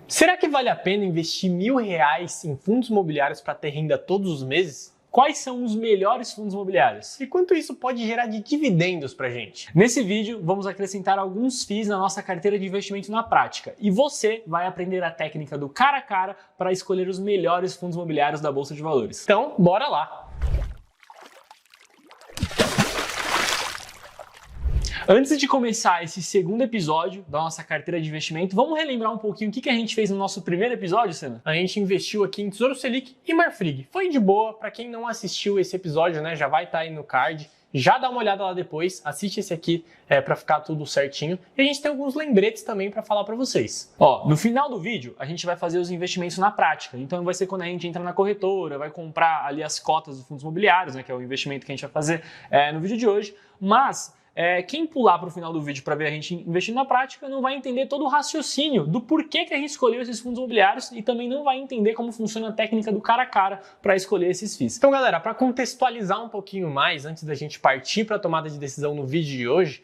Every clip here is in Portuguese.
Será que vale a pena investir R$ 1.000 em fundos imobiliários para ter renda todos os meses? Quais são os melhores fundos imobiliários? E quanto isso pode gerar de dividendos para a gente? Nesse vídeo, vamos acrescentar alguns FIIs na nossa carteira de investimento na prática. E você vai aprender a técnica do cara a cara para escolher os melhores fundos imobiliários da Bolsa de Valores. Então, bora lá! Antes de começar esse segundo episódio da nossa carteira de investimento, vamos relembrar um pouquinho o que a gente fez no nosso primeiro episódio, Senna? A gente investiu aqui em Tesouro Selic e Marfrig. Foi de boa, para quem não assistiu esse episódio, né, já vai estar aí no card. Já dá uma olhada lá depois, assiste esse aqui para ficar tudo certinho. E a gente tem alguns lembretes também para falar para vocês. Ó, no final do vídeo, a gente vai fazer os investimentos na prática. Então vai ser quando a gente entra na corretora, vai comprar ali as cotas dos fundos imobiliários, né, que é o investimento que a gente vai fazer no vídeo de hoje. Mas quem pular para o final do vídeo para ver a gente investindo na prática não vai entender todo o raciocínio do porquê que a gente escolheu esses fundos imobiliários e também não vai entender como funciona a técnica do cara a cara para escolher esses FIIs. Então, galera, para contextualizar um pouquinho mais, antes da gente partir para a tomada de decisão no vídeo de hoje,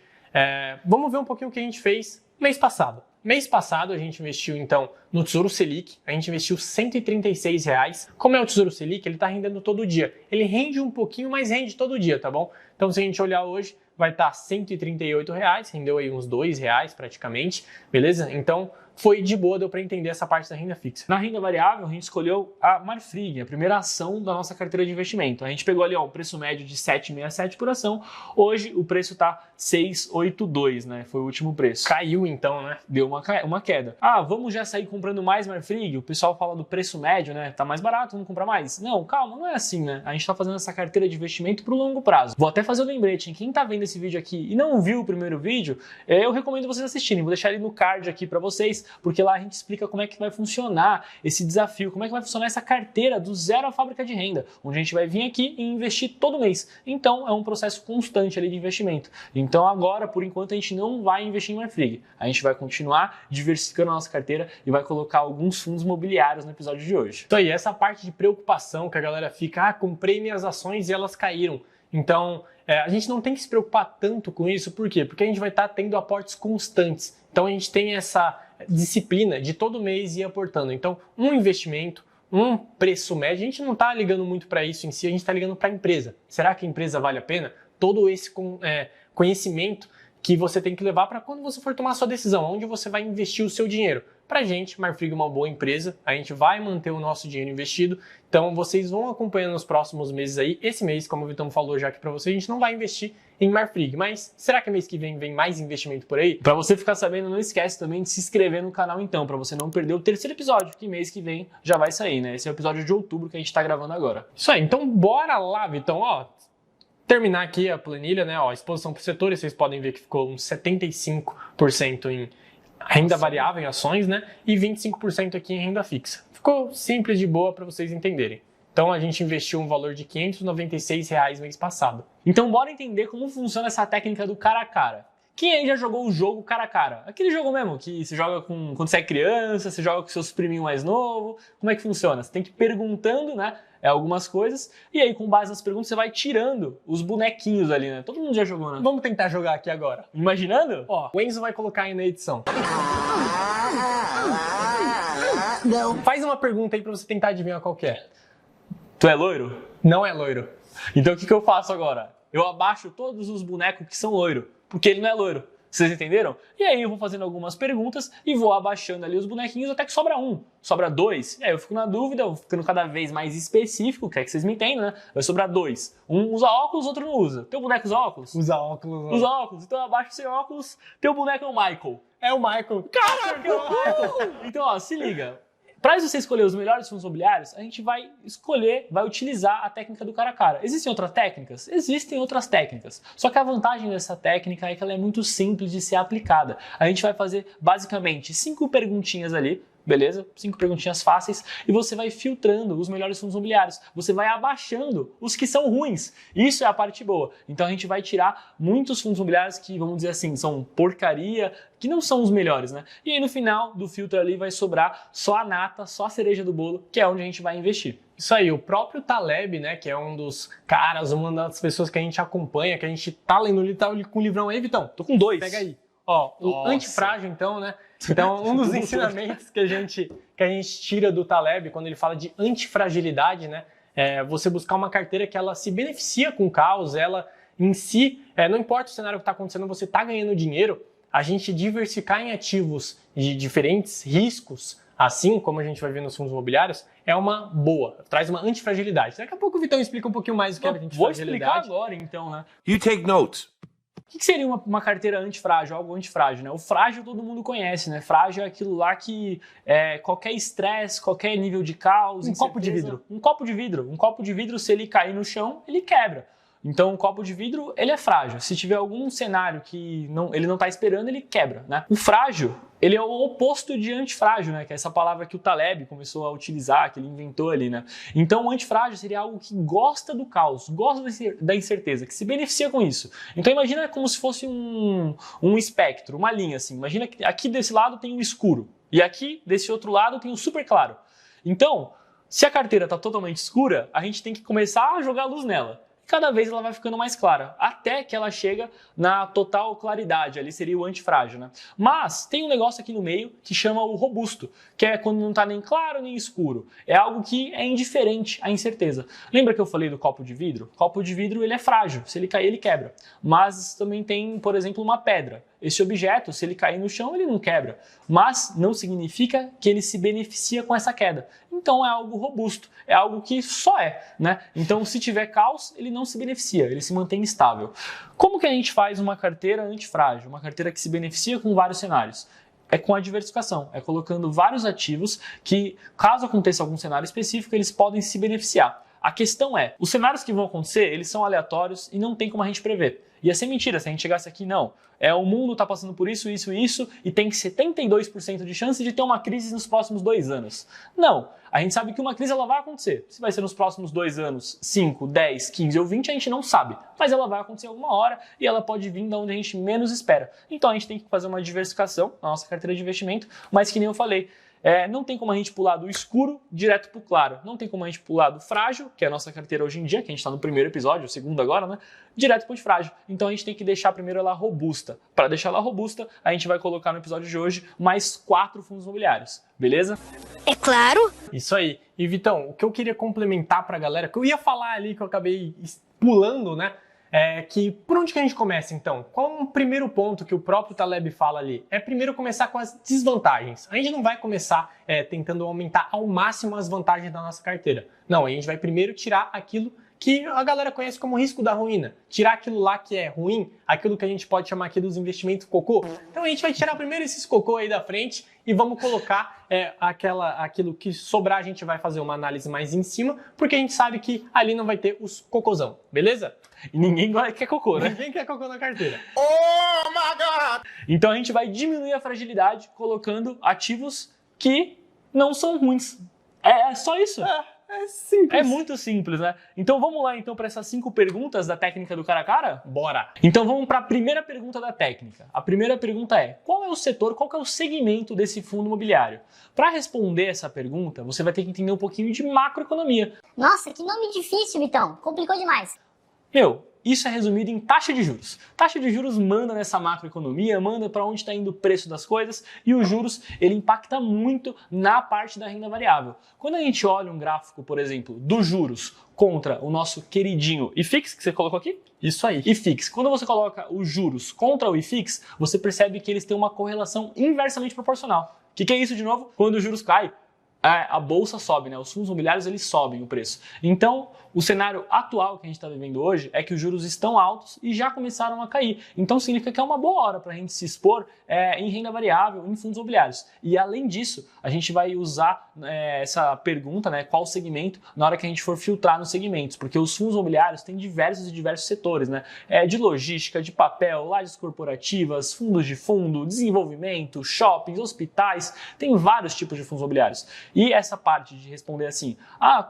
vamos ver um pouquinho o que a gente fez mês passado. Mês passado a gente investiu então no Tesouro Selic, a gente investiu R$ 136. Como é o Tesouro Selic, ele está rendendo todo dia. Ele rende um pouquinho, mas rende todo dia, tá bom? Então se a gente olhar hoje, vai estar R$ 138, rendeu aí uns R$ 2 praticamente, beleza? Então foi de boa, deu para entender essa parte da renda fixa. Na renda variável, a gente escolheu a Marfrig, a primeira ação da nossa carteira de investimento. A gente pegou ali o preço médio de 7,67 por ação. Hoje o preço está 6,82, né? Foi o último preço. Caiu então, né? Deu uma queda. Ah, vamos já sair comprando mais Marfrig? O pessoal fala do preço médio, né? Tá mais barato, vamos comprar mais? Não, calma, não é assim, né? A gente tá fazendo essa carteira de investimento pro longo prazo. Vou até fazer o lembrete, hein? Quem tá vendo esse vídeo aqui e não viu o primeiro vídeo, eu recomendo vocês assistirem. Vou deixar ele no card aqui para vocês, porque lá a gente explica como é que vai funcionar esse desafio, como é que vai funcionar essa carteira do zero à fábrica de renda, onde a gente vai vir aqui e investir todo mês. Então é um processo constante ali de investimento. Então agora, por enquanto, a gente não vai investir em Marfrig. A gente vai continuar diversificando a nossa carteira e vai colocar alguns fundos imobiliários no episódio de hoje. Então aí, essa parte de preocupação que a galera fica, comprei minhas ações e elas caíram. Então, a gente não tem que se preocupar tanto com isso, por quê? Porque a gente vai estar tendo aportes constantes. Então a gente tem essa disciplina de todo mês ir aportando. Então, um investimento, um preço médio, a gente não está ligando muito para isso em si, a gente está ligando para a empresa. Será que a empresa vale a pena? Todo esse conhecimento que você tem que levar para quando você for tomar a sua decisão, onde você vai investir o seu dinheiro. Pra gente, Marfrig é uma boa empresa, a gente vai manter o nosso dinheiro investido, então vocês vão acompanhando nos próximos meses aí. Esse mês, como o Vitão falou já aqui pra vocês, a gente não vai investir em Marfrig, mas será que mês que vem mais investimento por aí? Pra você ficar sabendo, não esquece também de se inscrever no canal então, pra você não perder o terceiro episódio, que mês que vem já vai sair, né? Esse é o episódio de outubro que a gente tá gravando agora. Isso aí, então bora lá, Vitão, ó. Terminar aqui a planilha, né? Ó, exposição por setores, vocês podem ver que ficou uns 75% em renda variável em ações, né? E 25% aqui em renda fixa. Ficou simples, de boa para vocês entenderem. Então a gente investiu um valor de R$ 596 mês passado. Então bora entender como funciona essa técnica do cara a cara. Quem aí já jogou o jogo cara a cara? Aquele jogo mesmo que você joga quando você é criança, você joga com seus priminhos mais novos. Como é que funciona? Você tem que ir perguntando, né? Algumas coisas, e aí com base nas perguntas você vai tirando os bonequinhos ali, né? Todo mundo já jogou, né? Vamos tentar jogar aqui agora. Imaginando? Ó, o Enzo vai colocar aí na edição. Não. Faz uma pergunta aí pra você tentar adivinhar qual que é. Tu é loiro? Não é loiro. Então o que eu faço agora? Eu abaixo todos os bonecos que são loiro, porque ele não é loiro. Vocês entenderam? E aí eu vou fazendo algumas perguntas e vou abaixando ali os bonequinhos até que sobra um, sobra dois. E aí eu fico na dúvida, eu vou ficando cada vez mais específico, quer que vocês me entendam, né? Vai sobrar dois. Um usa óculos, outro não usa. Teu boneco usa óculos? Usa óculos. Usa óculos. Então eu abaixo sem óculos, teu boneco é o Michael. É o Michael. Caraca, é o Michael! Então, ó, se liga. Para você escolher os melhores fundos imobiliários, a gente vai utilizar a técnica do cara a cara. Existem outras técnicas? Existem outras técnicas. Só que a vantagem dessa técnica é que ela é muito simples de ser aplicada. A gente vai fazer basicamente 5 perguntinhas ali, beleza? 5 perguntinhas fáceis e você vai filtrando os melhores fundos imobiliários. Você vai abaixando os que são ruins. Isso é a parte boa. Então a gente vai tirar muitos fundos imobiliários que, vamos dizer assim, são porcaria, que não são os melhores, né? E aí no final do filtro ali vai sobrar só a nata, só a cereja do bolo, que é onde a gente vai investir. Isso aí, o próprio Taleb, né, que é um dos caras, uma das pessoas que a gente acompanha, que a gente tá lendo, ele tá com o livrão aí, Vitão? Tô com 2. Pega aí. Ó, o Nossa. Antifrágil, então, né, Então, um dos ensinamentos que a gente tira do Taleb, quando ele fala de antifragilidade, né, é você buscar uma carteira que ela se beneficia com o caos, ela em si, não importa o cenário que está acontecendo, você está ganhando dinheiro, a gente diversificar em ativos de diferentes riscos, assim como a gente vai ver nos fundos imobiliários, é uma boa, traz uma antifragilidade. Daqui a pouco o Vitão explica um pouquinho mais o que é antifragilidade. Vou explicar agora, então, né? You take notes. O que seria uma carteira antifrágil, algo antifrágil, né? O frágil todo mundo conhece, né? Frágil é aquilo lá que qualquer estresse, qualquer nível de caos... Um copo de vidro. Um copo de vidro. Um copo de vidro, se ele cair no chão, ele quebra. Então, um copo de vidro, ele é frágil. Se tiver algum cenário que ele não está esperando, ele quebra, né? O frágil, ele é o oposto de antifrágil, né? Que é essa palavra que o Taleb começou a utilizar, que ele inventou ali, né? Então, o antifrágil seria algo que gosta do caos, gosta da incerteza, que se beneficia com isso. Então, imagina como se fosse um espectro, uma linha, assim. Imagina que aqui desse lado tem o escuro e aqui desse outro lado tem o super claro. Então, se a carteira está totalmente escura, a gente tem que começar a jogar luz nela. Cada vez ela vai ficando mais clara, até que ela chega na total claridade, ali seria o antifrágil, né? Mas tem um negócio aqui no meio que chama o robusto, que é quando não está nem claro nem escuro. É algo que é indiferente à incerteza. Lembra que eu falei do copo de vidro? O copo de vidro ele é frágil, se ele cair ele quebra. Mas também tem, por exemplo, uma pedra. Esse objeto, se ele cair no chão, ele não quebra. Mas não significa que ele se beneficia com essa queda. Então é algo robusto, é algo que só é, né? Então se tiver caos, ele não se beneficia, ele se mantém estável. Como que a gente faz uma carteira antifrágil? Uma carteira que se beneficia com vários cenários? É com a diversificação, é colocando vários ativos que, caso aconteça algum cenário específico, eles podem se beneficiar. A questão é, os cenários que vão acontecer, eles são aleatórios e não tem como a gente prever. Ia ser mentira se a gente chegasse aqui, não. O mundo está passando por isso, isso e isso, e tem 72% de chance de ter uma crise nos próximos 2 anos. Não. A gente sabe que uma crise ela vai acontecer. Se vai ser nos próximos 2 anos, 5, 10, 15 ou 20, a gente não sabe. Mas ela vai acontecer alguma hora e ela pode vir de onde a gente menos espera. Então a gente tem que fazer uma diversificação na nossa carteira de investimento, mas que nem eu falei, não tem como a gente pular do escuro direto para o claro. Não tem como a gente pular do frágil, que é a nossa carteira hoje em dia, que a gente está no primeiro episódio, o segundo agora, né? Direto para o frágil. Então a gente tem que deixar primeiro ela robusta. Para deixar ela robusta, a gente vai colocar no episódio de hoje mais 4 fundos imobiliários. Beleza? É claro. Isso aí. E Vitão, o que eu queria complementar para a galera, que eu ia falar ali, que eu acabei pulando, né? Que por onde que a gente começa então? Qual o primeiro ponto que o próprio Taleb fala ali? É primeiro começar com as desvantagens. A gente não vai começar tentando aumentar ao máximo as vantagens da nossa carteira. Não, a gente vai primeiro tirar aquilo que a galera conhece como risco da ruína. Tirar aquilo lá que é ruim, aquilo que a gente pode chamar aqui dos investimentos cocô. Então a gente vai tirar primeiro esses cocô aí da frente e vamos colocar aquilo que sobrar, a gente vai fazer uma análise mais em cima, porque a gente sabe que ali não vai ter os cocôzão, beleza? E ninguém quer cocô, né? Ninguém quer cocô na carteira. Oh my God! Então a gente vai diminuir a fragilidade colocando ativos que não são ruins. É só isso. É simples. É muito simples, né? Então vamos lá então para essas 5 perguntas da técnica do cara a cara? Bora! Então vamos para a primeira pergunta da técnica. A primeira pergunta é: qual é o setor, qual que é o segmento desse fundo imobiliário? Para responder essa pergunta, você vai ter que entender um pouquinho de macroeconomia. Nossa, que nome difícil, Vitão. Complicou demais. Isso é resumido em taxa de juros. Taxa de juros manda nessa macroeconomia, manda para onde está indo o preço das coisas, e os juros ele impacta muito na parte da renda variável. Quando a gente olha um gráfico, por exemplo, dos juros contra o nosso queridinho IFIX, que você colocou aqui? Isso aí. IFIX. Quando você coloca os juros contra o IFIX, você percebe que eles têm uma correlação inversamente proporcional. O que é isso de novo? Quando os juros caem, a bolsa sobe, né? Os fundos imobiliários eles sobem o preço. Então, o cenário atual que a gente está vivendo hoje é que os juros estão altos e já começaram a cair. Então, significa que é uma boa hora para a gente se expor em renda variável, em fundos imobiliários. E, além disso, a gente vai usar essa pergunta, né? Qual segmento, na hora que a gente for filtrar nos segmentos. Porque os fundos imobiliários têm diversos e diversos setores, né? De logística, de papel, lajes corporativas, fundos de fundo, desenvolvimento, shoppings, hospitais. Tem vários tipos de fundos imobiliários. E essa parte de responder assim,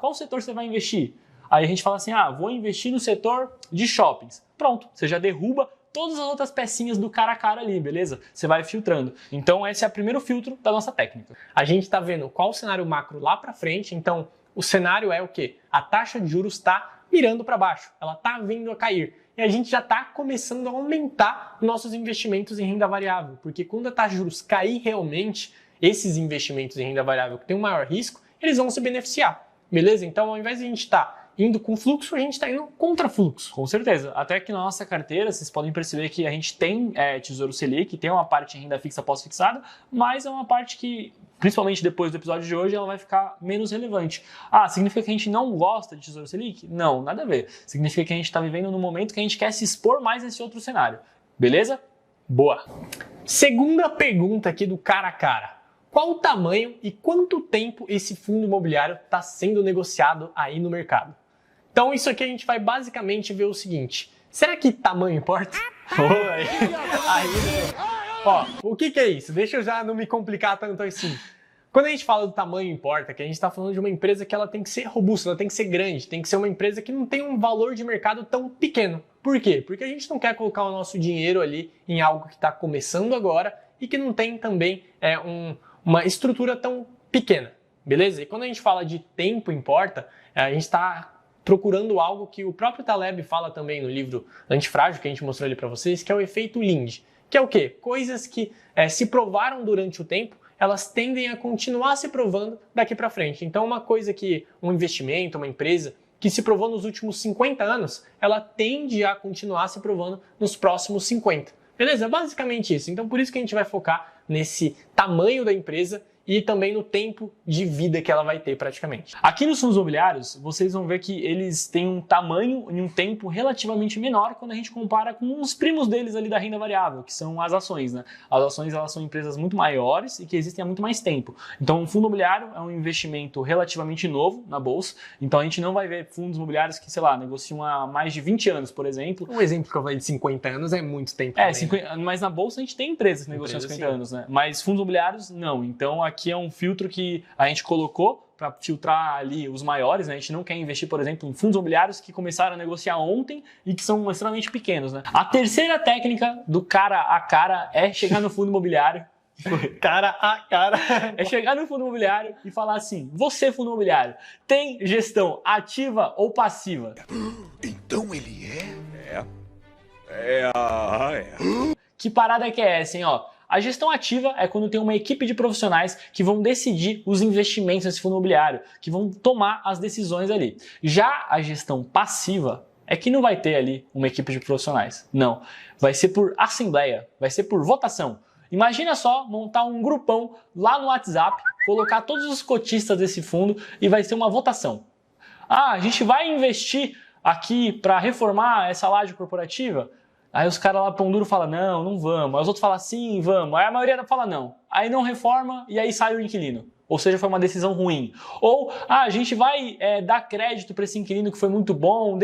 qual setor você vai investir? Aí a gente fala assim, vou investir no setor de shoppings. Pronto, você já derruba todas as outras pecinhas do cara a cara ali, beleza? Você vai filtrando. Então esse é o primeiro filtro da nossa técnica. A gente está vendo qual o cenário macro lá para frente, então o cenário é o quê? A taxa de juros está mirando para baixo, ela está vindo a cair. e a gente já está começando a aumentar nossos investimentos em renda variável, porque quando a taxa de juros cair realmente, esses investimentos em renda variável que tem um maior risco, eles vão se beneficiar, beleza? Então, ao invés de a gente estar indo com fluxo, a gente está indo contra fluxo. Com certeza. Até que na nossa carteira, vocês podem perceber que a gente tem Tesouro Selic, tem uma parte em renda fixa pós-fixada, mas é uma parte que, principalmente depois do episódio de hoje, ela vai ficar menos relevante. Ah, significa que a gente não gosta de Tesouro Selic? Não, nada a ver. Significa que a gente está vivendo num momento que a gente quer se expor mais nesse outro cenário. Beleza? Boa! Segunda pergunta aqui do cara a cara. Qual o tamanho e quanto tempo esse fundo imobiliário está sendo negociado aí no mercado? Então isso aqui a gente vai basicamente ver o seguinte. Será que tamanho importa? Ó, o que é isso? Deixa eu já não me complicar tanto assim. Quando a gente fala do tamanho importa, que a gente está falando de uma empresa que ela tem que ser robusta, ela tem que ser grande, tem que ser uma empresa que não tem um valor de mercado tão pequeno. Por quê? Porque a gente não quer colocar o nosso dinheiro ali em algo que está começando agora e que não tem também uma estrutura tão pequena, beleza? E quando a gente fala de tempo importa, a gente está procurando algo que o próprio Taleb fala também no livro Antifrágil, que a gente mostrou ali para vocês, que é o efeito Linde. Que é o quê? Coisas que se provaram durante o tempo, elas tendem a continuar se provando daqui para frente. Então, uma coisa que um investimento, uma empresa que se provou nos últimos 50 anos, ela tende a continuar se provando nos próximos 50. Beleza? Basicamente isso. Então, por isso que a gente vai focar nesse tamanho da empresa e também no tempo de vida que ela vai ter praticamente. Aqui nos fundos imobiliários, vocês vão ver que eles têm um tamanho e um tempo relativamente menor quando a gente compara com os primos deles ali da renda variável, que são as ações, né? As ações, elas são empresas muito maiores e que existem há muito mais tempo. Então, um fundo imobiliário é um investimento relativamente novo na bolsa, então a gente não vai ver fundos imobiliários que, sei lá, negociam há mais de 20 anos, por exemplo. Um exemplo que eu falei de 50 anos é muito tempo. Mas na bolsa a gente tem empresas que negociam há 50 anos, né? Mas fundos imobiliários, não. Então, aqui é um filtro que a gente colocou para filtrar ali os maiores, né? A gente não quer investir, por exemplo, em fundos imobiliários que começaram a negociar ontem e que são extremamente pequenos, né? A terceira técnica do cara a cara é chegar no fundo imobiliário. Cara a cara. É chegar no fundo imobiliário e falar assim: você, fundo imobiliário, tem gestão ativa ou passiva? Então ele é? Que parada que é essa, hein, ó? A gestão ativa é quando tem uma equipe de profissionais que vão decidir os investimentos nesse fundo imobiliário, que vão tomar as decisões ali. Já a gestão passiva é que não vai ter ali uma equipe de profissionais. Não. Vai ser por assembleia, vai ser por votação. Imagina só montar um grupão lá no WhatsApp, colocar todos os cotistas desse fundo e vai ser uma votação. Ah, a gente vai investir aqui para reformar essa laje corporativa? Aí os caras lá pão duro falam, não vamos. Aí os outros falam, sim, vamos. Aí a maioria fala não. Aí não reforma e aí sai o inquilino. Ou seja, foi uma decisão ruim. Ou, a gente vai dar crédito para esse inquilino que foi muito bom,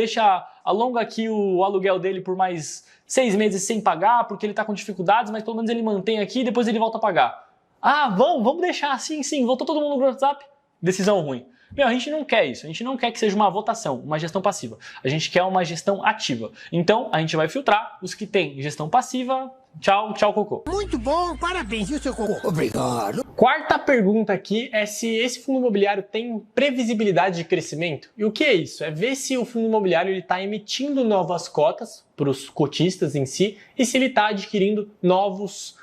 alonga aqui o aluguel dele por mais 6 meses sem pagar, porque ele está com dificuldades, mas pelo menos ele mantém aqui e depois ele volta a pagar. Ah, vamos deixar, sim, voltou todo mundo no WhatsApp. Decisão ruim. Meu, a gente não quer isso, a gente não quer que seja uma votação, uma gestão passiva. A gente quer uma gestão ativa. Então, a gente vai filtrar os que têm gestão passiva. Tchau, cocô. Muito bom, parabéns, viu, seu cocô? Obrigado. Quarta pergunta aqui é se esse fundo imobiliário tem previsibilidade de crescimento. E o que é isso? É ver se o fundo imobiliário está emitindo novas cotas para os cotistas em si e se ele está adquirindo novos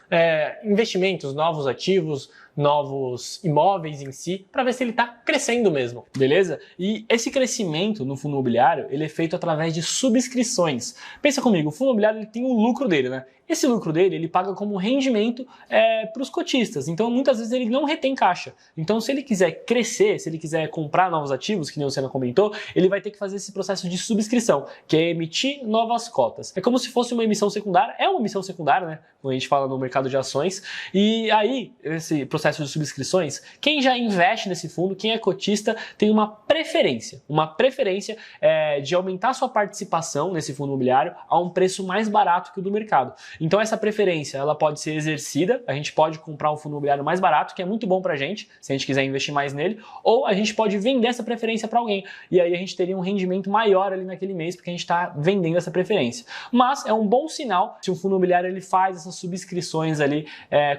investimentos, novos ativos, novos imóveis em si, para ver se ele está crescendo mesmo. Beleza? E esse crescimento no fundo imobiliário, ele é feito através de subscrições. Pensa comigo, o fundo imobiliário ele tem o lucro dele, né? Esse lucro dele, ele paga como rendimento para os cotistas. Então, muitas vezes, ele não retém caixa. Então, se ele quiser crescer, se ele quiser comprar novos ativos, que nem o Senna comentou, ele vai ter que fazer esse processo de subscrição, que é emitir novas cotas. É como se fosse uma emissão secundária. É uma emissão secundária, né? Quando a gente fala no mercado de ações. E aí, esse processo de subscrições, quem já investe nesse fundo, quem é cotista, tem uma preferência. Uma preferência de aumentar sua participação nesse fundo imobiliário a um preço mais barato que o do mercado. Então essa preferência ela pode ser exercida, a gente pode comprar um fundo imobiliário mais barato, que é muito bom pra gente, se a gente quiser investir mais nele, ou a gente pode vender essa preferência para alguém, e aí a gente teria um rendimento maior ali naquele mês, porque a gente está vendendo essa preferência. Mas é um bom sinal se o fundo imobiliário ele faz essas subscrições ali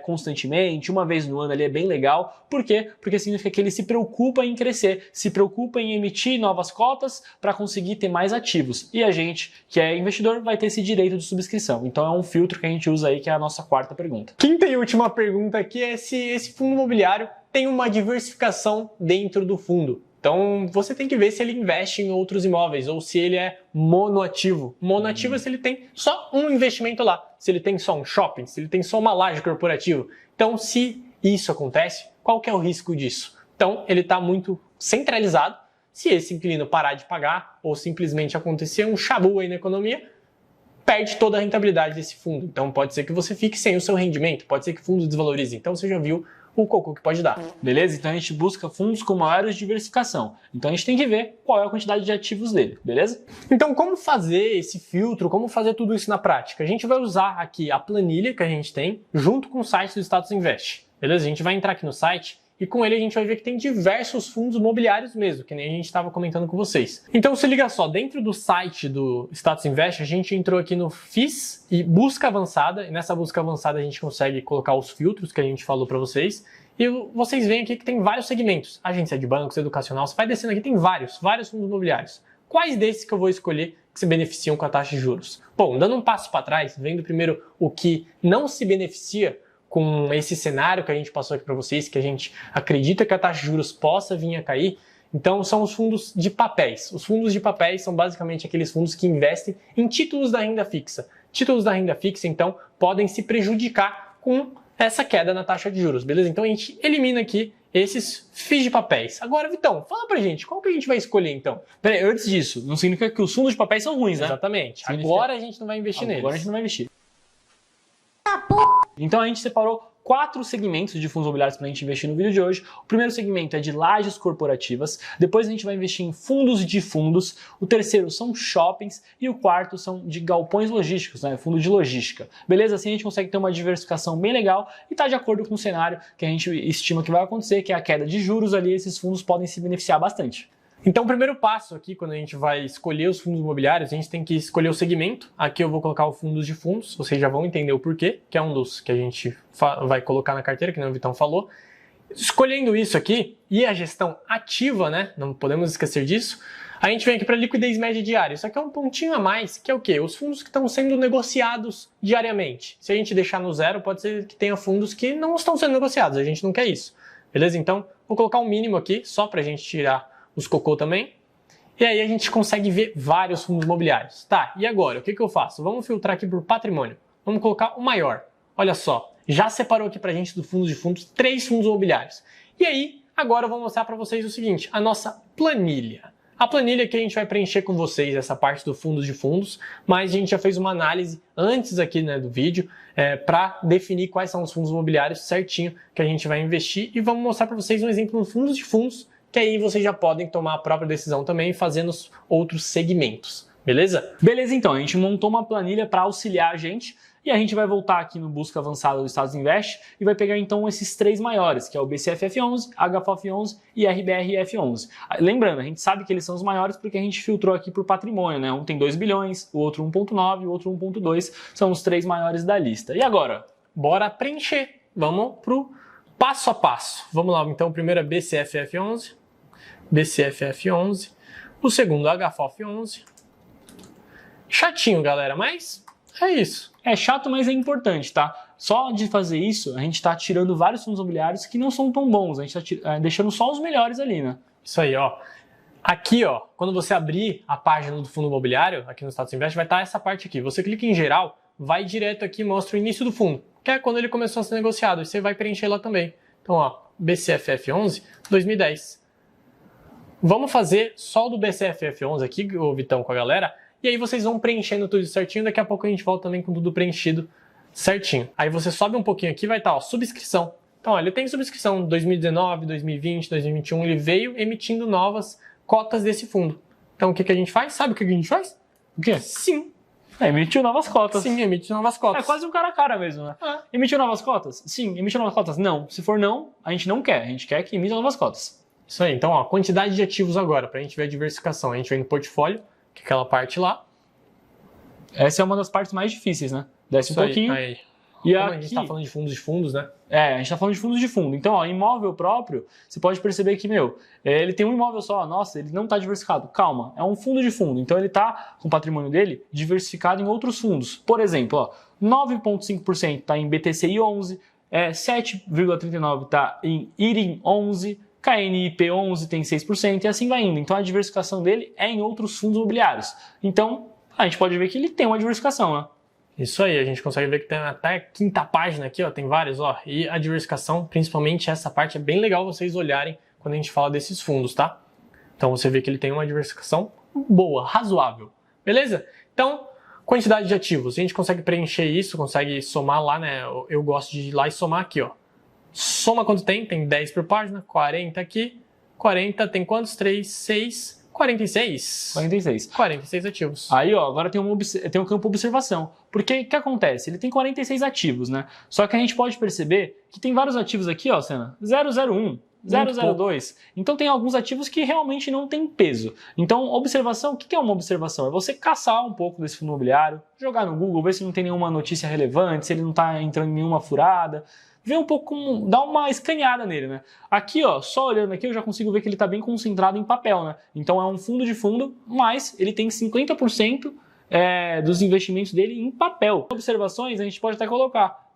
constantemente, uma vez no ano ali é bem legal. Por quê? Porque significa que ele se preocupa em crescer, se preocupa em emitir novas cotas para conseguir ter mais ativos. E a gente, que é investidor, vai ter esse direito de subscrição. Então é um filtro que a gente usa aí, que é a nossa quarta pergunta. Quinta e última pergunta aqui é se esse fundo imobiliário tem uma diversificação dentro do fundo. Então você tem que ver se ele investe em outros imóveis ou se ele é monoativo. Monoativo é se ele tem só um investimento lá, se ele tem só um shopping, se ele tem só uma laje corporativa. Então se isso acontece, qual que é o risco disso? Então ele está muito centralizado. Se esse inquilino parar de pagar ou simplesmente acontecer um chabu aí na economia, perde toda a rentabilidade desse fundo. Então pode ser que você fique sem o seu rendimento, pode ser que o fundo desvalorize. Então você já viu o cocô que pode dar. Beleza? Então a gente busca fundos com maior diversificação. Então a gente tem que ver qual é a quantidade de ativos dele, beleza? Então como fazer esse filtro, como fazer tudo isso na prática? A gente vai usar aqui a planilha que a gente tem junto com o site do Status Invest. Beleza? A gente vai entrar aqui no site e com ele a gente vai ver que tem diversos fundos imobiliários mesmo, que nem a gente estava comentando com vocês. Então se liga só, dentro do site do Status Invest, a gente entrou aqui no FIIs e busca avançada, e nessa busca avançada a gente consegue colocar os filtros que a gente falou para vocês, e vocês veem aqui que tem vários segmentos, agência de bancos, educacional, você vai descendo aqui, tem vários fundos imobiliários. Quais desses que eu vou escolher que se beneficiam com a taxa de juros? Bom, dando um passo para trás, vendo primeiro o que não se beneficia com esse cenário que a gente passou aqui para vocês, que a gente acredita que a taxa de juros possa vir a cair, então são os fundos de papéis. Os fundos de papéis são basicamente aqueles fundos que investem em títulos da renda fixa. Títulos da renda fixa, então, podem se prejudicar com essa queda na taxa de juros, beleza? Então a gente elimina aqui esses FIIs de papéis. Agora, Vitão, fala pra gente, qual que a gente vai escolher então? Peraí, antes disso, não significa que os fundos de papéis são ruins, né? Exatamente. Significa... Agora a gente não vai investir neles. Agora a gente não vai investir. Então a gente separou 4 segmentos de fundos imobiliários para a gente investir no vídeo de hoje. O primeiro segmento é de lajes corporativas, depois a gente vai investir em fundos de fundos, o terceiro são shoppings e o quarto são de galpões logísticos, né? Fundo de logística. Beleza? Assim a gente consegue ter uma diversificação bem legal e está de acordo com o cenário que a gente estima que vai acontecer, que é a queda de juros ali, esses fundos podem se beneficiar bastante. Então, o primeiro passo aqui, quando a gente vai escolher os fundos imobiliários, a gente tem que escolher o segmento. Aqui eu vou colocar o fundos de fundos, vocês já vão entender o porquê, que é um dos que a gente vai colocar na carteira, que nem o Vitão falou. Escolhendo isso aqui, e a gestão ativa, né, não podemos esquecer disso, a gente vem aqui para liquidez média diária. Isso aqui é um pontinho a mais, que é o quê? Os fundos que estão sendo negociados diariamente. Se a gente deixar no zero, pode ser que tenha fundos que não estão sendo negociados, a gente não quer isso. Beleza? Então, vou colocar um mínimo aqui, só para a gente tirar os cocô também, e aí a gente consegue ver vários fundos imobiliários. Tá, e agora, o que eu faço? Vamos filtrar aqui por patrimônio. Vamos colocar o maior. Olha só, já separou aqui pra gente do fundo de fundos 3 fundos imobiliários. E aí, agora eu vou mostrar para vocês o seguinte, a nossa planilha. A planilha que a gente vai preencher com vocês, essa parte do fundos de fundos, mas a gente já fez uma análise antes aqui, né, do vídeo, para definir quais são os fundos imobiliários certinho que a gente vai investir, e vamos mostrar para vocês um exemplo no fundos de fundos, que aí vocês já podem tomar a própria decisão também fazendo os outros segmentos, beleza? Beleza, então, a gente montou uma planilha para auxiliar a gente e a gente vai voltar aqui no busca avançada do Status Invest e vai pegar então esses 3 maiores, que é o BCFF11, HFOF11 e RBRF11. Lembrando, a gente sabe que eles são os maiores porque a gente filtrou aqui por patrimônio, né? Um tem 2 bilhões, o outro 1.9 e o outro 1.2, são os 3 maiores da lista. E agora? Bora preencher, vamos pro passo a passo. Vamos lá, então o primeiro é BCFF11, BCFF11, o segundo HFOF11. Chatinho, galera, mas é isso. É chato, mas é importante, tá? Só de fazer isso, a gente tá tirando vários fundos imobiliários que não são tão bons, a gente tá deixando só os melhores ali, né? Isso aí, ó. Aqui, ó, quando você abrir a página do fundo imobiliário, aqui no Status Invest, vai estar essa parte aqui. Você clica em geral, vai direto aqui e mostra o início do fundo, que é quando ele começou a ser negociado, e você vai preencher lá também. Então, ó, BCFF11, 2010. Vamos fazer só o do BCFF11 aqui, o Vitão, com a galera, e aí vocês vão preenchendo tudo certinho, daqui a pouco a gente volta também com tudo preenchido certinho. Aí você sobe um pouquinho aqui, vai estar, ó, subscrição. Então, ó, ele tem subscrição 2019, 2020, 2021, ele veio emitindo novas cotas desse fundo. Então, o que a gente faz? Sabe o que a gente faz? O quê? Sim. Emitiu novas cotas. Sim, emite novas cotas. É quase um cara a cara mesmo, né? Emitiu novas cotas? Sim. Emitiu novas cotas? Não. Se for não, a gente não quer. A gente quer que emita novas cotas. Isso aí. Então, ó, quantidade de ativos agora, pra gente ver a diversificação. A gente vem no portfólio, que é aquela parte lá. Essa é uma das partes mais difíceis, né? Desce um pouquinho. Aí. E Como aqui, a gente está falando de fundos, né? a gente tá falando de fundos de fundo. Então, ó, imóvel próprio, você pode perceber que, ele tem um imóvel só. Nossa, ele não tá diversificado. Calma, é um fundo de fundo. Então, ele tá com o patrimônio dele diversificado em outros fundos. Por exemplo, ó, 9,5% tá em BTCI 11, 7,39% tá em IRIM 11, KNIP 11 tem 6% e assim vai indo. Então, a diversificação dele é em outros fundos imobiliários. Então, a gente pode ver que ele tem uma diversificação, né? Isso aí, a gente consegue ver que tem até a quinta página aqui, ó, tem vários, ó. E a diversificação, principalmente essa parte, é bem legal vocês olharem quando a gente fala desses fundos, tá? Então você vê que ele tem uma diversificação boa, razoável, beleza? Então, quantidade de ativos, a gente consegue preencher isso, consegue somar lá, né? Eu gosto de ir lá e somar aqui, ó. Soma quanto tem? Tem 10 por página, 40 aqui, 40 tem quantos? 3, 6... 46. 46 ativos. Aí, ó, agora tem um campo observação. Porque o que acontece? Ele tem 46 ativos, né? Só que a gente pode perceber que tem vários ativos aqui, ó, Senna. 001, 002. Então tem alguns ativos que realmente não tem peso. Então, observação, o que é uma observação? É você caçar um pouco desse fundo imobiliário, jogar no Google, ver se não tem nenhuma notícia relevante, se ele não está entrando em nenhuma furada. Ver um pouco, dar uma escaneada nele, né? Aqui, ó, só olhando aqui eu já consigo ver que ele está bem concentrado em papel, né? Então é um fundo de fundo, mas ele tem 50% dos investimentos dele em papel. Observações a gente pode até colocar.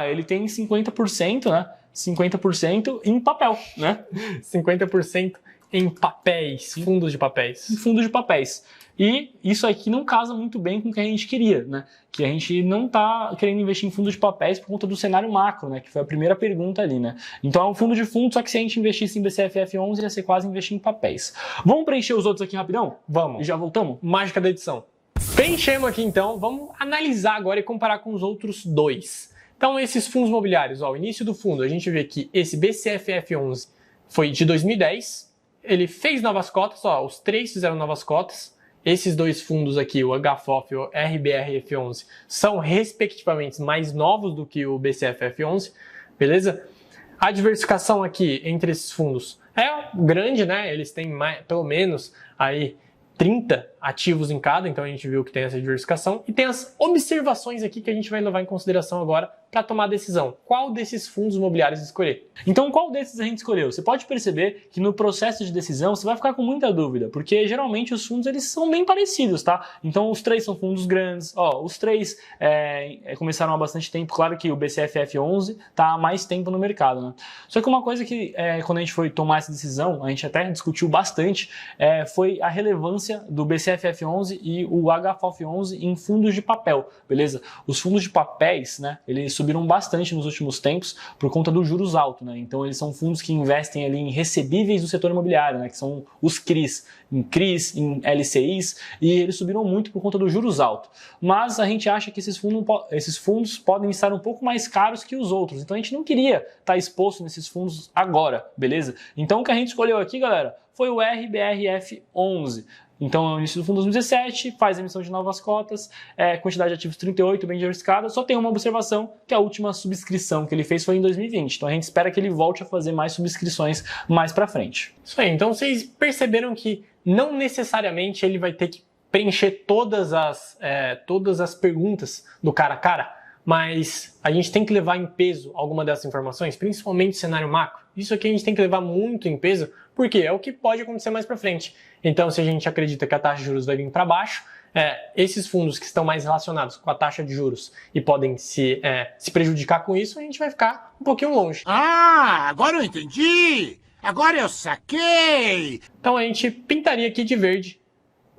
Ele tem 50%, né? 50% em papel, né? 50% em papéis, fundos de papéis. Em fundos de papéis. E isso aqui não casa muito bem com o que a gente queria, né? Que a gente não está querendo investir em fundos de papéis por conta do cenário macro, né? Que foi a primeira pergunta ali, né? Então é um fundo de fundo, só que se a gente investisse em BCFF11, ia ser quase investir em papéis. Vamos preencher os outros aqui rapidão? Vamos. E já voltamos? Mágica da edição. Preenchemos aqui então, vamos analisar agora e comparar com os outros dois. Então esses fundos imobiliários, ó, o início do fundo, a gente vê que esse BCFF11 foi de 2010, ele fez novas cotas, ó, os três fizeram novas cotas. Esses dois fundos aqui, o HFOF e o RBRF11, são respectivamente mais novos do que o BCFF11, beleza? A diversificação aqui entre esses fundos é grande, né? Eles têm pelo menos aí 30 ativos em cada, então a gente viu que tem essa diversificação. E tem as observações aqui que a gente vai levar em consideração agora para tomar a decisão. Qual desses fundos imobiliários escolher? Então, qual desses a gente escolheu? Você pode perceber que no processo de decisão você vai ficar com muita dúvida, porque geralmente os fundos eles são bem parecidos, tá? Então, os três são fundos grandes. Ó, os três começaram há bastante tempo. Claro que o BCFF11 está há mais tempo no mercado, né? Só que uma coisa que, quando a gente foi tomar essa decisão, a gente até discutiu bastante, foi a relevância do BCFF11 e o HFOF11 em fundos de papel, beleza? Os fundos de papéis, né, eles subiram bastante nos últimos tempos por conta dos juros altos, né? Então eles são fundos que investem ali em recebíveis do setor imobiliário, né, que são os CRIs, em LCIs, e eles subiram muito por conta dos juros altos. Mas a gente acha que esses fundos podem estar um pouco mais caros que os outros, então a gente não queria estar exposto nesses fundos agora, beleza? Então o que a gente escolheu aqui, galera, foi o RBRF11. Então, no início do fundo 2017, faz emissão de novas cotas, quantidade de ativos 38, bem diversificada. Só tem uma observação, que a última subscrição que ele fez foi em 2020. Então, a gente espera que ele volte a fazer mais subscrições mais para frente. Isso aí. Então, vocês perceberam que não necessariamente ele vai ter que preencher todas as perguntas do cara a cara, mas a gente tem que levar em peso alguma dessas informações, principalmente o cenário macro. Isso aqui a gente tem que levar muito em peso, porque é o que pode acontecer mais para frente. Então, se a gente acredita que a taxa de juros vai vir para baixo, esses fundos que estão mais relacionados com a taxa de juros e podem se prejudicar com isso, a gente vai ficar um pouquinho longe. Ah, agora eu entendi! Agora eu saquei! Então, a gente pintaria aqui de verde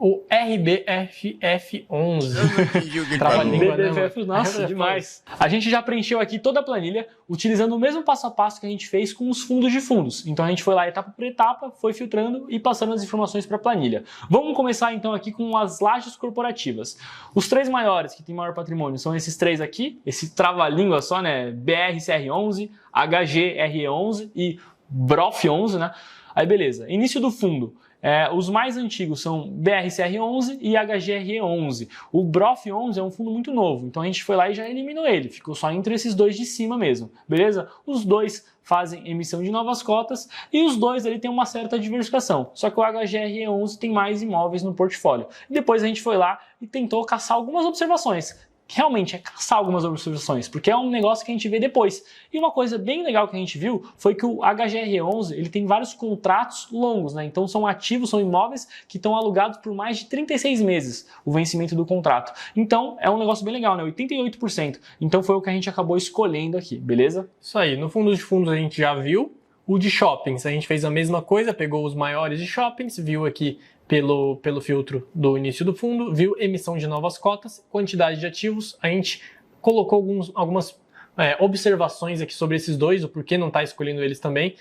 o RBFF11. Nossa, demais. A gente já preencheu aqui toda a planilha utilizando o mesmo passo a passo que a gente fez com os fundos de fundos. Então a gente foi lá etapa por etapa, foi filtrando e passando as informações para a planilha. Vamos começar então aqui com as lajes corporativas. Os três maiores que têm maior patrimônio são esses três aqui, esse trava-língua só, né? BRCR11, HGRE11 e BROF11, né? Aí beleza, início do fundo. Os mais antigos são BRCR11 e HGRE11. O BROF11 é um fundo muito novo, então a gente foi lá e já eliminou ele, ficou só entre esses dois de cima mesmo, beleza? Os dois fazem emissão de novas cotas e os dois ali tem uma certa diversificação, só que o HGRE11 tem mais imóveis no portfólio. E depois a gente foi lá e tentou caçar algumas observações. realmente é caçar algumas observações, porque é um negócio que a gente vê depois. E uma coisa bem legal que a gente viu foi que o HGR11 ele tem vários contratos longos, né? Então são ativos, são imóveis que estão alugados por mais de 36 meses, o vencimento do contrato. Então é um negócio bem legal, né? 88%. Então foi o que a gente acabou escolhendo aqui, beleza? Isso aí, no fundo de fundos a gente já viu. O de shoppings, a gente fez a mesma coisa, pegou os maiores de shoppings, viu aqui pelo filtro do início do fundo, viu emissão de novas cotas, quantidade de ativos, a gente colocou algumas observações aqui sobre esses dois, o porquê não está escolhendo eles também.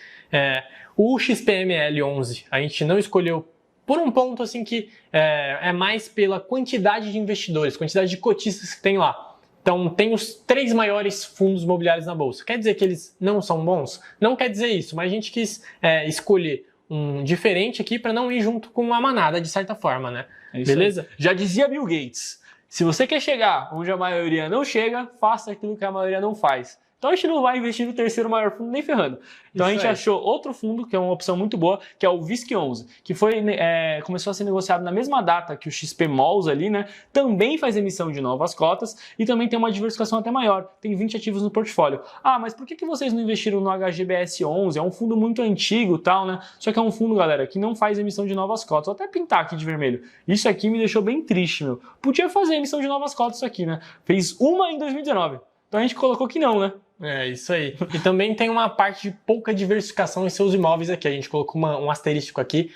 O XPML11 a gente não escolheu por um ponto assim que é mais pela quantidade de investidores, quantidade de cotistas que tem lá. Então, tem os 3 maiores fundos imobiliários na bolsa. Quer dizer que eles não são bons? Não quer dizer isso, mas a gente quis escolher um diferente aqui para não ir junto com a manada, de certa forma, né? Beleza? Aí. Já dizia Bill Gates, se você quer chegar onde a maioria não chega, faça aquilo que a maioria não faz. Então a gente não vai investir no terceiro maior fundo nem ferrando. Então a gente achou outro fundo, que é uma opção muito boa, que é o VISC11, que começou a ser negociado na mesma data que o XP Malls ali, né? Também faz emissão de novas cotas e também tem uma diversificação até maior. Tem 20 ativos no portfólio. Ah, mas por que vocês não investiram no HGBS11? É um fundo muito antigo e tal, né? Só que é um fundo, galera, que não faz emissão de novas cotas. Vou até pintar aqui de vermelho. Isso aqui me deixou bem triste, meu. Podia fazer emissão de novas cotas isso aqui, né? Fez uma em 2019. Então a gente colocou que não, né? É, isso aí. E também tem uma parte de pouca diversificação em seus imóveis aqui. A gente colocou um asterístico aqui,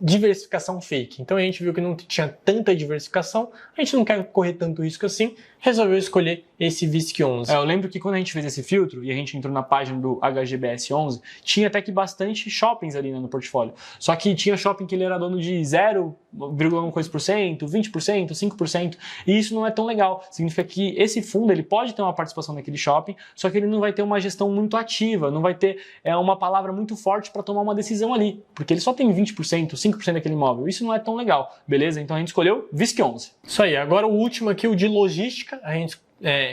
diversificação fake. Então a gente viu que não tinha tanta diversificação, a gente não quer correr tanto risco assim, resolveu escolher esse VISC11. Eu lembro que quando a gente fez esse filtro e a gente entrou na página do HGBS11, tinha até que bastante shoppings ali, né, no portfólio. Só que tinha shopping que ele era dono de 0,1%, 20%, 5%, e isso não é tão legal. Significa que esse fundo ele pode ter uma participação naquele shopping, só que ele não vai ter uma gestão muito ativa, não vai ter uma palavra muito forte para tomar uma decisão ali, porque ele só tem 20%, 5% daquele imóvel. Isso não é tão legal, beleza? Então a gente escolheu VISC11. Isso aí. Agora o último aqui, o de logística, a gente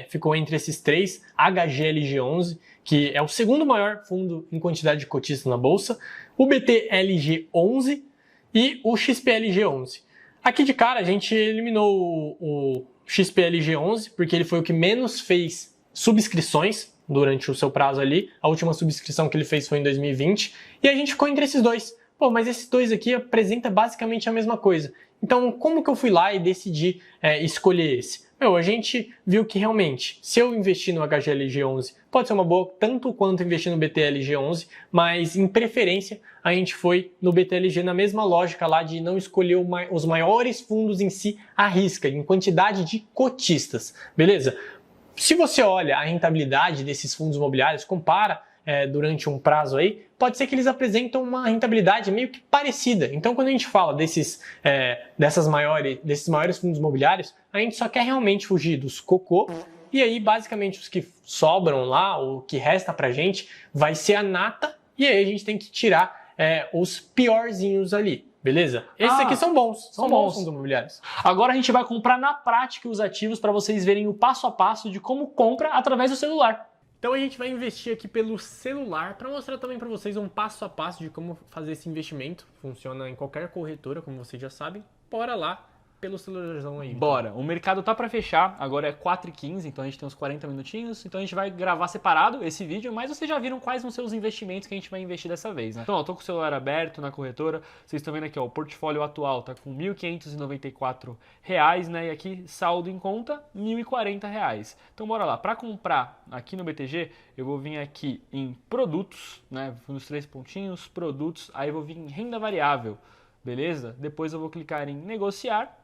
ficou entre esses 3, HGLG11, que é o segundo maior fundo em quantidade de cotistas na bolsa, o BTLG11 e o XPLG11. Aqui de cara a gente eliminou o XPLG11 porque ele foi o que menos fez subscrições durante o seu prazo ali. A última subscrição que ele fez foi em 2020 e a gente ficou entre esses dois. Pô, mas esses dois aqui apresentam basicamente a mesma coisa. Então, como que eu fui lá e decidi escolher esse? A gente viu que realmente, se eu investir no HGLG11, pode ser uma boa, tanto quanto investir no BTLG11, mas em preferência a gente foi no BTLG na mesma lógica lá de não escolher os maiores fundos em si à risca, em quantidade de cotistas, beleza? Se você olha a rentabilidade desses fundos imobiliários, compara durante um prazo aí, pode ser que eles apresentam uma rentabilidade meio que parecida. Então, quando a gente fala desses maiores fundos imobiliários, a gente só quer realmente fugir dos cocô, e aí, basicamente, os que sobram lá, o que resta pra gente, vai ser a nata, e aí a gente tem que tirar os piorzinhos ali. Beleza? Esses aqui são bons. São bons fundos imobiliários. Agora a gente vai comprar na prática os ativos para vocês verem o passo a passo de como compra através do celular. Então a gente vai investir aqui pelo celular para mostrar também para vocês um passo a passo de como fazer esse investimento. Funciona em qualquer corretora, como vocês já sabem. Bora lá pelo celularzão aí. Bora. O mercado tá para fechar, agora é 4h15, então a gente tem uns 40 minutinhos. Então a gente vai gravar separado esse vídeo, mas vocês já viram quais vão ser os investimentos que a gente vai investir dessa vez, né? Então, eu tô com o celular aberto na corretora. Vocês estão vendo aqui, ó, o portfólio atual tá com R$ 1.594, né? E aqui, saldo em conta, R$ 1.040. Então, bora lá. Para comprar aqui no BTG, eu vou vir aqui em produtos, né? Nos 3 pontinhos, produtos. Aí eu vou vir em renda variável, beleza? Depois eu vou clicar em negociar.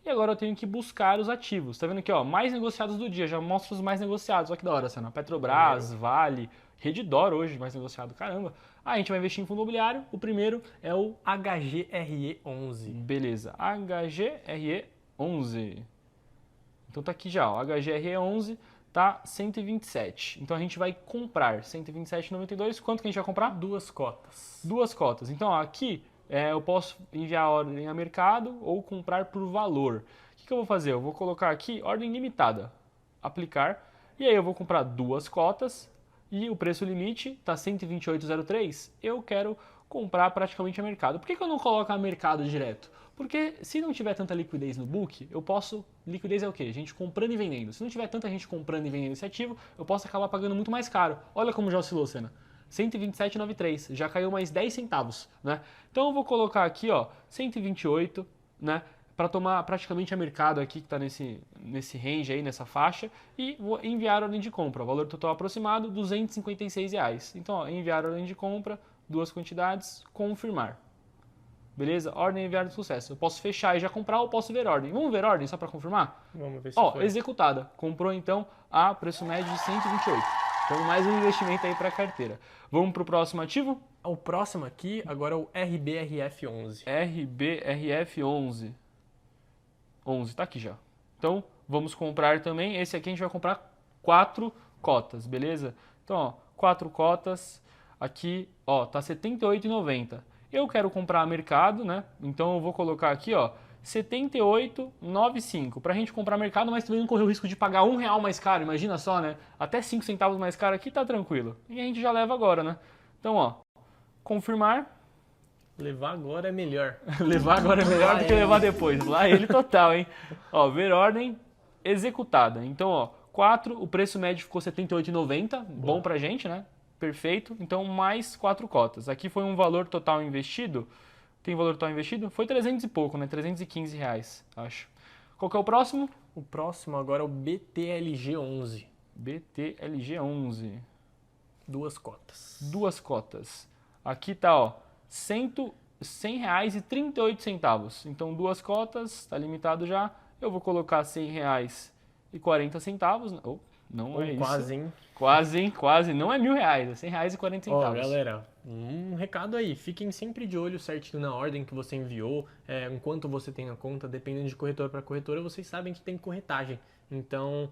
E agora eu tenho que buscar os ativos. Tá vendo aqui, ó, mais negociados do dia. Já mostra os mais negociados. Olha que da hora, Senna. Petrobras, Vale, Redditor hoje mais negociado. Caramba. A gente vai investir em fundo imobiliário. O primeiro é o HGRE11. Beleza. HGRE11. Então tá aqui já, ó. HGRE11 tá 127. Então a gente vai comprar 127,92. Quanto que a gente vai comprar? 2 cotas. 2 cotas. Então, ó, aqui eu posso enviar a ordem a mercado ou comprar por valor. O que eu vou fazer? Eu vou colocar aqui ordem limitada, aplicar, e aí eu vou comprar 2 cotas e o preço limite está 128,03. Eu quero comprar praticamente a mercado. Por que eu não coloco a mercado direto? Porque se não tiver tanta liquidez no book, eu posso... Liquidez é o quê? Gente comprando e vendendo. Se não tiver tanta gente comprando e vendendo esse ativo, eu posso acabar pagando muito mais caro. Olha como já oscilou, Senna. 127,93, já caiu mais 10 centavos, né? Então eu vou colocar aqui, ó, 128, né? Para tomar praticamente a mercado aqui que está nesse range aí, nessa faixa, e vou enviar ordem de compra. O valor total aproximado, R$ 256. Então, ó, enviar ordem de compra, 2 quantidades, confirmar. Beleza? Ordem enviada de sucesso. Eu posso fechar e já comprar ou posso ver ordem. Vamos ver ordem só para confirmar? Vamos ver se Ó, foi. Executada. Comprou então a preço médio de 128. Então mais um investimento aí para a carteira. Vamos para o próximo ativo? O próximo aqui agora é o RBRF11. RBRF11. 11, tá aqui já. Então vamos comprar também. Esse aqui a gente vai comprar 4 cotas, beleza? Então, ó, 4 cotas. Aqui, ó, tá R$ 78,90. Eu quero comprar a mercado, né? Então eu vou colocar aqui, ó, 78,95 para a gente comprar mercado, mas também não correr o risco de pagar R$1 mais caro, imagina só, né? Até 5 centavos mais caro aqui tá tranquilo. E a gente já leva agora, né? Então, ó, confirmar. Levar agora é melhor. Levar agora é melhor do que levar depois. Lá ele total, hein? Ó, ver ordem executada. Então, ó, 4, o preço médio ficou R$ 78,90, bom pra gente, né? Perfeito. Então, mais 4 cotas. Aqui foi um valor total investido. Tem valor total investido? Foi 300 e pouco, né? R$315, acho. Qual que é o próximo? O próximo agora é o BTLG11. BTLG11. 2 cotas. 2 cotas. Aqui tá, ó, R$100,38. Então, 2 cotas, tá limitado já. Eu vou colocar R$100,40. Oh, não é isso. Quase, hein? Quase, hein? Quase. Não é R$1.000, é R$100,40. Ó, galera, um recado aí. Fiquem sempre de olho certinho na ordem que você enviou. Enquanto você tem na conta, dependendo de corretora para corretora, vocês sabem que tem corretagem. Então,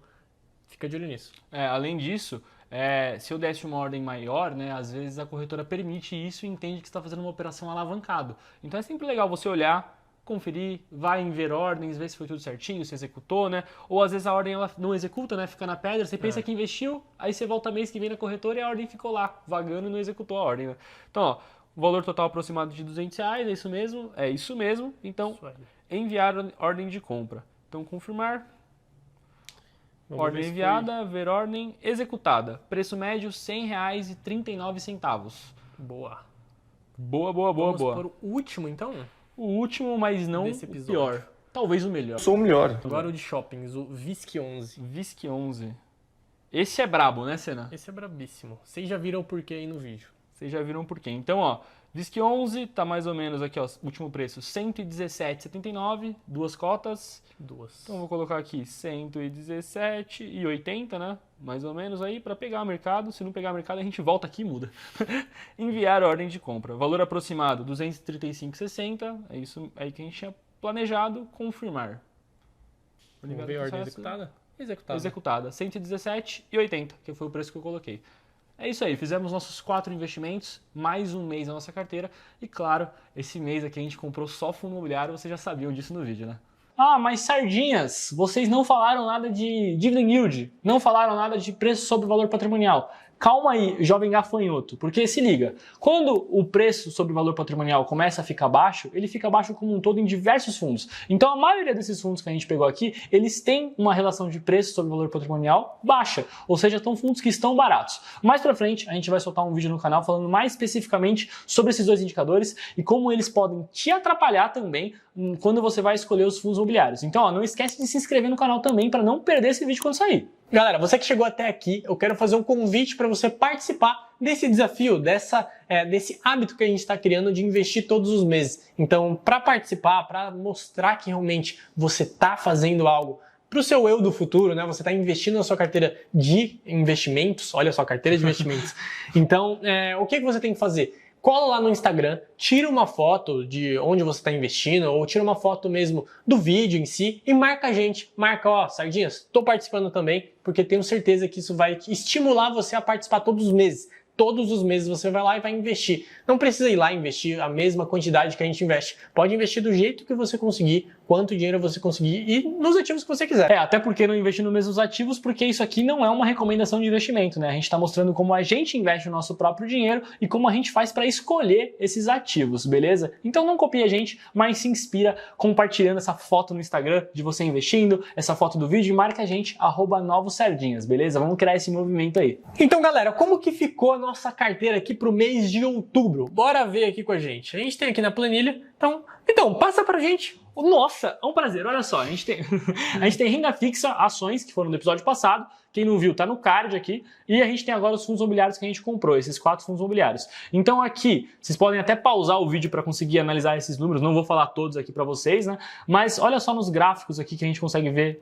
fica de olho nisso. Além disso, se eu desse uma ordem maior, né, às vezes a corretora permite isso e entende que você está fazendo uma operação alavancado. Então é sempre legal você olhar, conferir, vai em ver ordens, ver se foi tudo certinho, se executou, né? Ou às vezes a ordem ela não executa, né? Fica na pedra, você pensa que investiu, aí você volta mês que vem na corretora e a ordem ficou lá, vagando e não executou a ordem, né? Então, ó, o valor total aproximado de R$200, é isso mesmo? É isso mesmo. Então, enviar ordem de compra. Então, confirmar. Ordem enviada, ver ordem executada. Preço médio R$100,39. Boa. Boa. Vamos para o último, então? O último, mas não o pior. Talvez o melhor. Sou o melhor. Agora o de shoppings, o VISC11. VISC11. Esse é brabo, né, Senna? Esse é brabíssimo. Vocês já viram o porquê aí no vídeo. Vocês já viram por quê. Então, ó, VISC11 tá mais ou menos aqui, ó, último preço, R$117,79, 2 cotas. 2. Então, vou colocar aqui R$117,80, né? Mais ou menos aí, para pegar o mercado. Se não pegar o mercado, a gente volta aqui e muda. Enviar ordem de compra. Valor aproximado, R$235,60. É isso aí que a gente tinha planejado. Confirmar. Vamos ver a ordem executada? Executada. R$117,80, que foi o preço que eu coloquei. É isso aí, fizemos nossos 4 investimentos, mais um mês na nossa carteira. E claro, esse mês aqui a gente comprou só fundo imobiliário, vocês já sabiam disso no vídeo, né? Ah, mas sardinhas, vocês não falaram nada de dividend yield, não falaram nada de preço sobre valor patrimonial. Calma aí, jovem gafanhoto, porque se liga, quando o preço sobre valor patrimonial começa a ficar baixo, ele fica baixo como um todo em diversos fundos. Então a maioria desses fundos que a gente pegou aqui, eles têm uma relação de preço sobre valor patrimonial baixa, ou seja, são fundos que estão baratos. Mais pra frente, a gente vai soltar um vídeo no canal falando mais especificamente sobre esses dois indicadores e como eles podem te atrapalhar também quando você vai escolher os fundos imobiliários. Então, ó, não esquece de se inscrever no canal também para não perder esse vídeo quando sair. Galera, você que chegou até aqui, eu quero fazer um convite para você participar desse desafio, desse hábito que a gente está criando de investir todos os meses. Então, para participar, para mostrar que realmente você está fazendo algo para o seu eu do futuro, né? Você está investindo na sua carteira de investimentos, olha só, carteira de investimentos. Então, o que você tem que fazer? Cola lá no Instagram, tira uma foto de onde você está investindo ou tira uma foto mesmo do vídeo em si e marca a gente. Marca, ó, Sardinhas, estou participando também, porque tenho certeza que isso vai estimular você a participar todos os meses. Todos os meses você vai lá e vai investir. Não precisa ir lá investir a mesma quantidade que a gente investe. Pode investir do jeito que você conseguir, quanto dinheiro você conseguir e nos ativos que você quiser. Até porque não investir nos mesmos ativos, porque isso aqui não é uma recomendação de investimento, né? A gente está mostrando como a gente investe o nosso próprio dinheiro e como a gente faz para escolher esses ativos, beleza? Então não copie a gente, mas se inspira compartilhando essa foto no Instagram de você investindo, essa foto do vídeo e marca a gente, @novosardinhas, beleza? Vamos criar esse movimento aí. Então, galera, como que ficou a nossa carteira aqui pro mês de outubro? Bora ver aqui com a gente. A gente tem aqui na planilha, então passa pra gente. Nossa, é um prazer, olha só, a gente tem renda fixa, ações que foram do episódio passado, quem não viu tá no card aqui, e a gente tem agora os fundos imobiliários que a gente comprou, esses 4 fundos imobiliários. Então aqui, vocês podem até pausar o vídeo para conseguir analisar esses números, não vou falar todos aqui para vocês, né? Mas olha só nos gráficos aqui que a gente consegue ver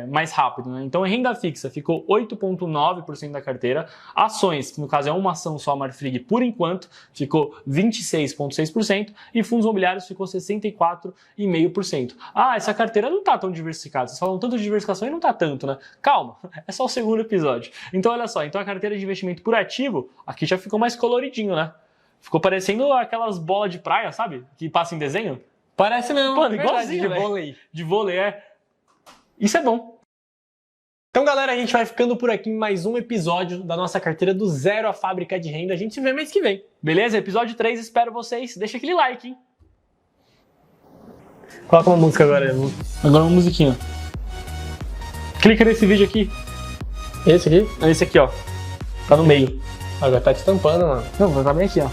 mais rápido, né? Então em renda fixa ficou 8,9% da carteira, ações, que no caso é uma ação só, a Marfrig, por enquanto, ficou 26,6%, e fundos imobiliários ficou 64,5%. Ah, essa carteira não tá tão diversificada, vocês falam tanto de diversificação e não tá tanto, né? Calma, é só o segundo episódio. Então olha só, então a carteira de investimento por ativo, aqui já ficou mais coloridinho, né? Ficou parecendo aquelas bolas de praia, sabe? Que passa em desenho. Parece mesmo. Mano, igualzinho, de véio. vôlei. De vôlei, Isso é bom. Então, galera, a gente vai ficando por aqui em mais um episódio da nossa carteira do Zero à Fábrica de Renda. A gente se vê mês que vem. Beleza? Episódio 3, espero vocês. Deixa aquele like, hein? Coloca uma música agora. Agora uma musiquinha. Clica nesse vídeo aqui. Esse aqui? Esse aqui, ó. Tá no meio. Agora tá te tampando, mano. Não, vai estar bem aqui, ó.